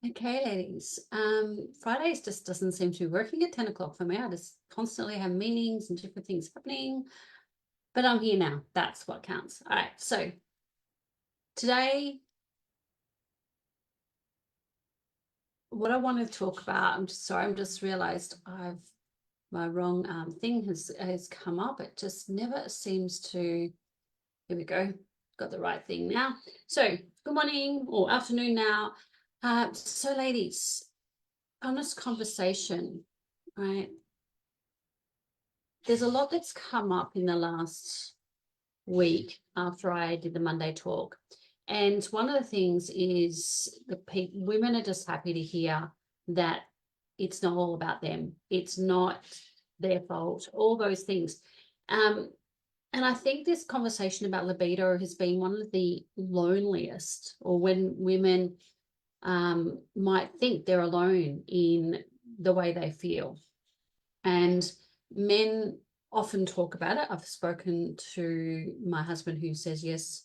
Okay, ladies. Fridays just doesn't seem to be working at 10 o'clock for me. I just constantly have meetings and different things happening. But I'm here now. That's what counts. All right. So today, what I want to talk about, I'm just sorry, I'm just realized my wrong thing has come up. It just never seems to. Here we go. Got the right thing now. So good morning or afternoon now. So ladies, honest conversation, right? There's a lot that's come up in the last week after I did the Monday talk. And one of the things is women are just happy to hear that it's not all about them. It's not their fault, all those things. And I think this conversation about libido has been one of the loneliest, or when women might think they're alone in the way they feel. And men often talk about it. I've spoken to my husband who says, yes,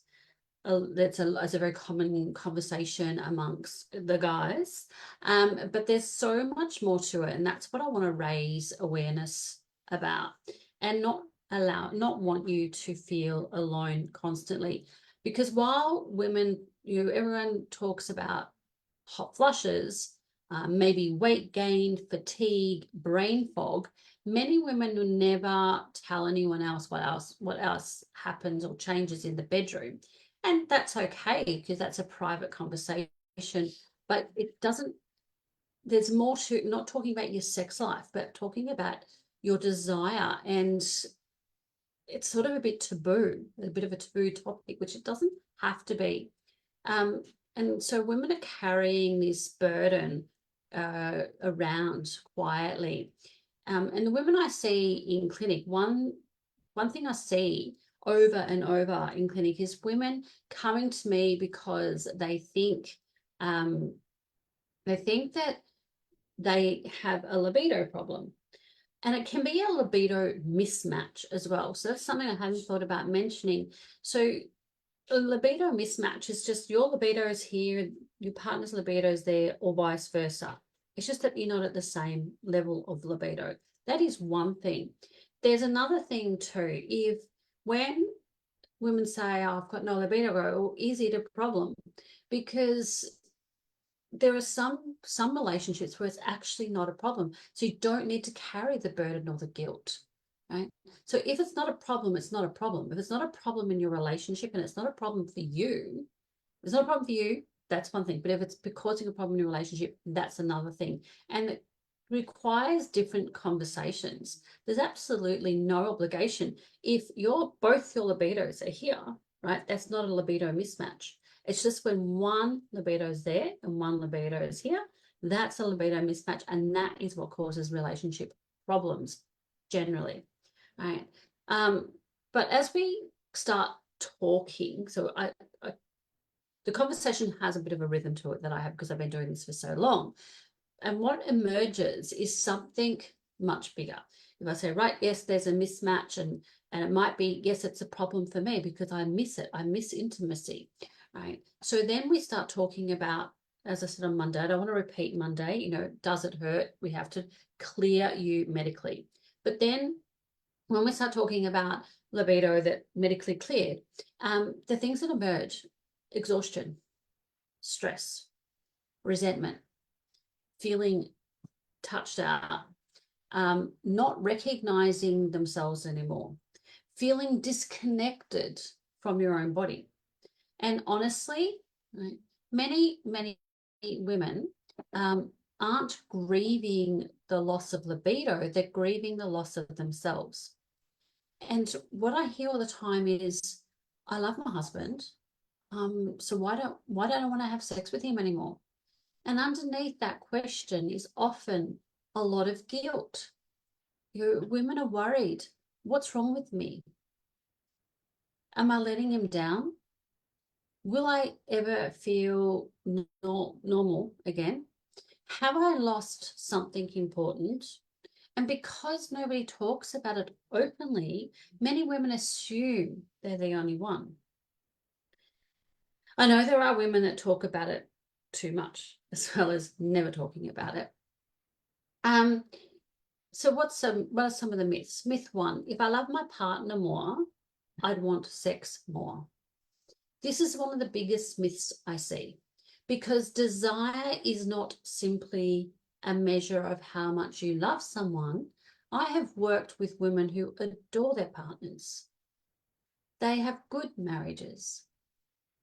that's a very common conversation amongst the guys. But there's so much more to it. And that's what I want to raise awareness about and not want you to feel alone constantly. Because while women, everyone talks about hot flushes, maybe weight gain, fatigue, brain fog. Many women will never tell anyone else what else happens or changes in the bedroom. And that's okay because that's a private conversation. But it doesn't, there's more to not talking about your sex life, but talking about your desire. And it's sort of a bit taboo, a bit of a taboo topic, which it doesn't have to be. And so women are carrying this burden around quietly. And the women I see in clinic, one thing I see over and over in clinic is women coming to me because they think that they have a libido problem. And it can be a libido mismatch as well. So that's something I hadn't thought about mentioning. So a libido mismatch is just your libido is here, your partner's libido is there, or vice versa. It's just that you're not at the same level of libido. That is one thing. There's another thing too. If when women say, oh, I've got no libido, well, is it a problem? Because there are some relationships where it's actually not a problem. So you don't need to carry the burden or the guilt, right? So if it's not a problem, it's not a problem. If it's not a problem in your relationship and it's not a problem for you, it's not a problem for you, that's one thing. But if it's causing a problem in your relationship, that's another thing. And it requires different conversations. There's absolutely no obligation. If both your libidos are here, right, that's not a libido mismatch. It's just when one libido is there and one libido is here, that's a libido mismatch. And that is what causes relationship problems generally, right? But as we start talking, so the conversation has a bit of a rhythm to it that I have because I've been doing this for so long. And what emerges is something much bigger. If I say, right, yes, there's a mismatch, and it might be, yes, it's a problem for me because I miss it. I miss intimacy, right? So then we start talking about, as I said on Monday, I don't want to repeat Monday, does it hurt? We have to clear you medically. But then when we start talking about libido that medically cleared, the things that emerge, exhaustion, stress, resentment, feeling touched out, not recognizing themselves anymore, feeling disconnected from your own body. And honestly, right, many women aren't grieving the loss of libido, they're grieving the loss of themselves. And what I hear all the time is, I love my husband, so why don't I want to have sex with him anymore? And underneath that question is often a lot of guilt. Women are worried. What's wrong with me? Am I letting him down? Will I ever feel normal again? Have I lost something important? And because nobody talks about it openly, many women assume they're the only one. I know there are women that talk about it too much, as well as never talking about it. So what are some of the myths? Myth 1, if I love my partner more, I'd want sex more. This is one of the biggest myths I see, because desire is not simply a measure of how much you love someone. I have worked with women who adore their partners. They have good marriages,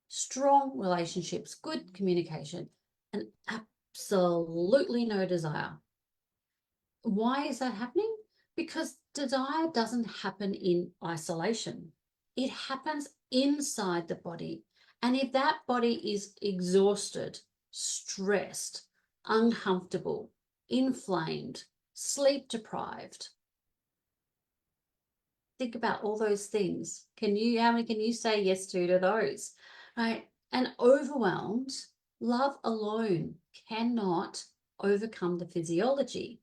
strong relationships, good communication, and absolutely no desire. Why is that happening? Because desire doesn't happen in isolation. It happens inside the body. And if that body is exhausted, stressed, uncomfortable, inflamed, sleep deprived, think about all those things. How many can you say yes to those? Right? And overwhelmed, love alone cannot overcome the physiology.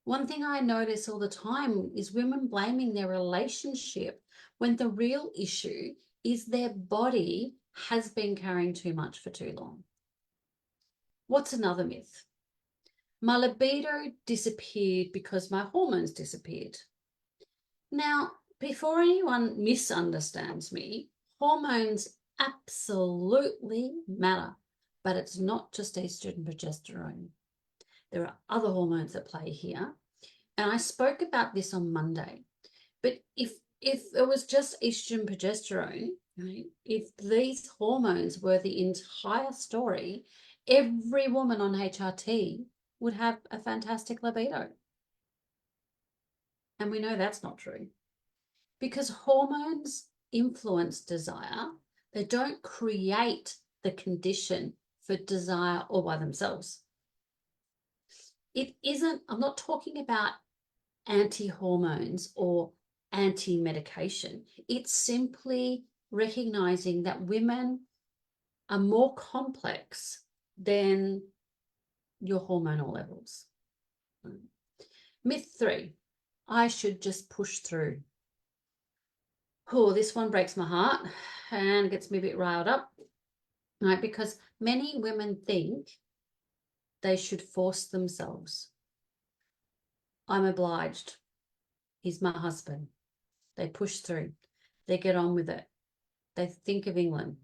One thing I notice all the time is women blaming their relationship when the real issue is their body has been carrying too much for too long. What's another myth? My libido disappeared because my hormones disappeared. Now, before anyone misunderstands me, hormones absolutely matter, but it's not just estrogen and progesterone. There are other hormones that play here. And I spoke about this on Monday. But if it was just estrogen and progesterone, right, if these hormones were the entire story, every woman on HRT would have a fantastic libido. And we know that's not true. Because hormones influence desire, they don't create the condition for desire all by themselves. It isn't, I'm not talking about anti-hormones or anti-medication. It's simply recognizing that women are more complex than your hormonal levels. Myth 3, I should just push through. Oh, this one breaks my heart and gets me a bit riled up, right? Because many women think they should force themselves. I'm obliged. He's my husband. They push through. They get on with it. They think of England.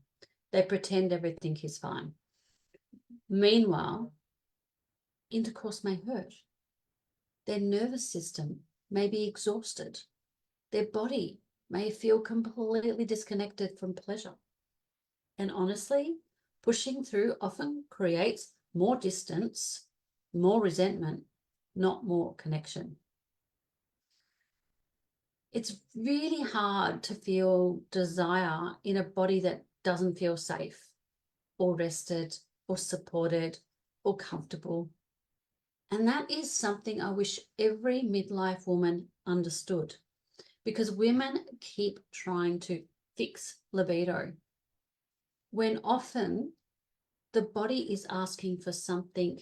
They pretend everything is fine. Meanwhile, intercourse may hurt. Their nervous system may be exhausted. Their body may feel completely disconnected from pleasure. And honestly, pushing through often creates more distance, more resentment, not more connection. It's really hard to feel desire in a body that doesn't feel safe or rested or supported or comfortable. And that is something I wish every midlife woman understood, because women keep trying to fix libido when often the body is asking for something.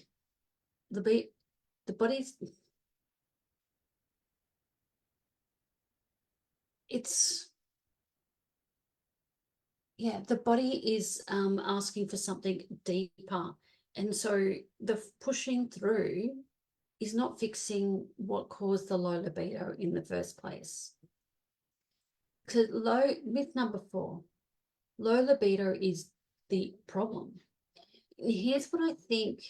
The body's, the body is asking for something deeper. And so the pushing through is not fixing what caused the low libido in the first place. Myth number 4, low libido is the problem. Here's what I think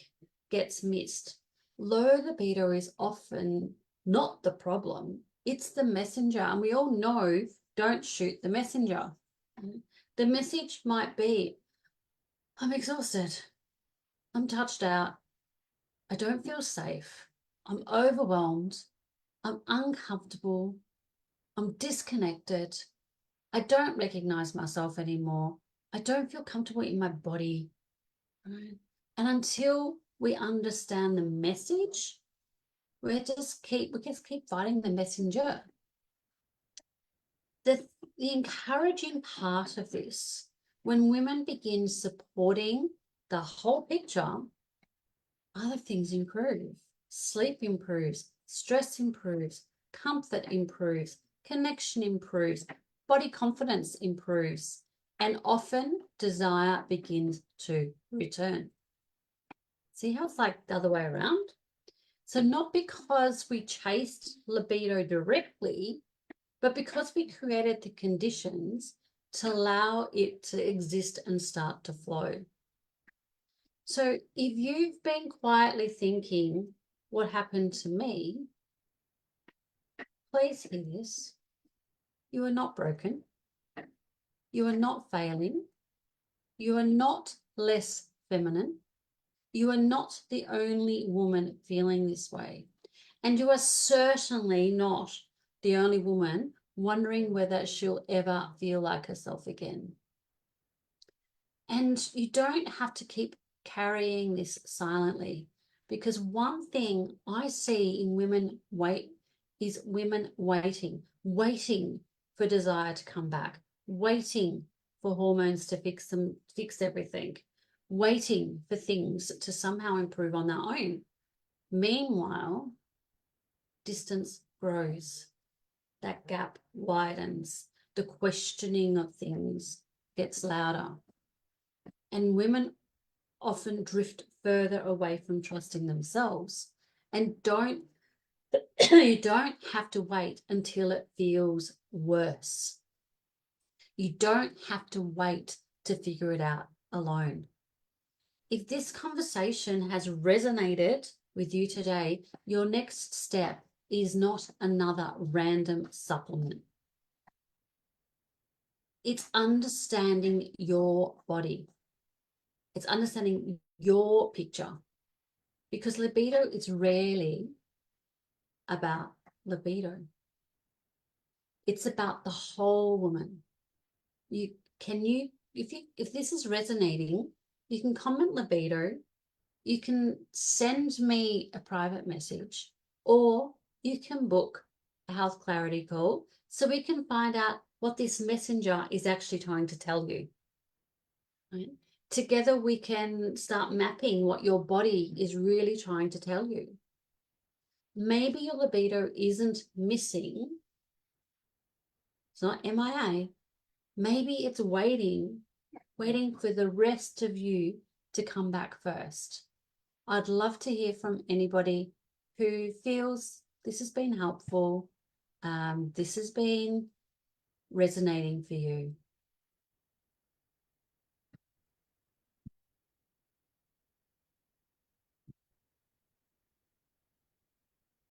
gets missed. Low libido is often not the problem. It's the messenger. And we all know, don't shoot the messenger. The message might be, I'm exhausted. I'm touched out. I don't feel safe. I'm overwhelmed. I'm uncomfortable. I'm disconnected. I don't recognize myself anymore. I don't feel comfortable in my body. Right? And until we understand the message, we just keep fighting the messenger. The encouraging part of this, when women begin supporting the whole picture, other things improve. Sleep improves, stress improves, comfort improves, connection improves, body confidence improves, and often desire begins to return. See how it's like the other way around? So not because we chased libido directly, but because we created the conditions to allow it to exist and start to flow. So if you've been quietly thinking, what happened to me? Please hear this. You are not broken. You are not failing. You are not less feminine. You are not the only woman feeling this way. And you are certainly not the only woman wondering whether she'll ever feel like herself again. And you don't have to keep carrying this silently, because one thing I see in women is women waiting for desire to come back, waiting for hormones to fix everything, waiting for things to somehow improve on their own. Meanwhile, distance grows, that gap widens, the questioning of things gets louder. And women often drift further away from trusting themselves, and you don't have to wait until it feels worse. You don't have to wait to figure it out alone. If this conversation has resonated with you today, your next step is not another random supplement. It's understanding your body. It's understanding your picture, because libido is rarely about libido. It's about the whole woman. If this is resonating, you can comment libido, you can send me a private message, or you can book a health clarity call so we can find out what this messenger is actually trying to tell you. Right? Together we can start mapping what your body is really trying to tell you. Maybe your libido isn't missing. It's not MIA. Maybe it's waiting for the rest of you to come back first. I'd love to hear from anybody who feels this has been helpful, this has been resonating for you.